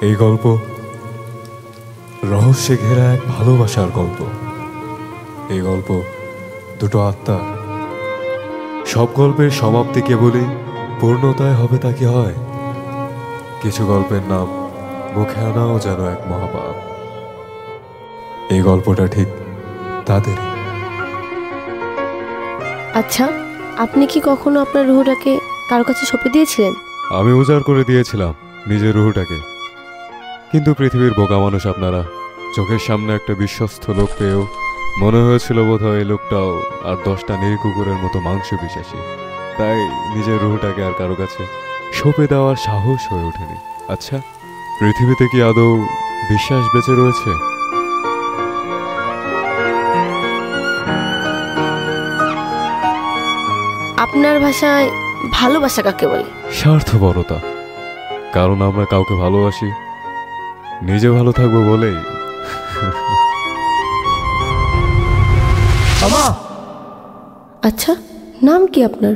এই গল্প রহস্যে ঘেরা এক ভালোবাসার গল্প। এই গল্প দুটো আত্মা। সব গল্পের সমাপ্তি কেবলই পূর্ণতায় হবে তা কি হয়? কিছু গল্পের নাম মুখে আনাও যেন এক মহাপাপ। এই গল্পটা ঠিক তাদেরই। আচ্ছা, আপনি কি কখনো আপনার রুহটাকে কারো কাছে সঁপে দিয়েছিলেন? আমি উজাড় করে দিয়েছিলাম নিজের রুহটাকে, কিন্তু পৃথিবীর বোকা মানুষ আপনারা। চোখের সামনে একটা বিশ্বস্ত লোক পেয়েও মনে হয়েছিল বোধহয় এই লোকটাও আর 10টা নির্কুকুরের মতো মাংস বিশ্বাসী, তাই নিজের রুহটাকে আর কারো কাছে সঁপে দেওয়ার সাহস হয়ে ওঠেনি। আচ্ছা, পৃথিবীতে কি আদৌ বিশ্বাস বেঁচে রয়েছে? আপনার ভাষায় ভালোবাসা কাকে বলে? স্বার্থপরতা। কারণ আমরা কাউকে ভালোবাসি নিজে ভালো থাকবো বলেই। আচ্ছা, নাম কি আপনার?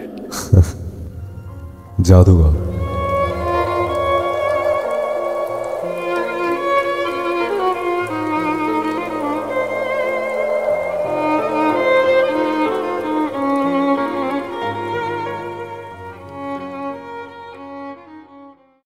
জাদুঘর।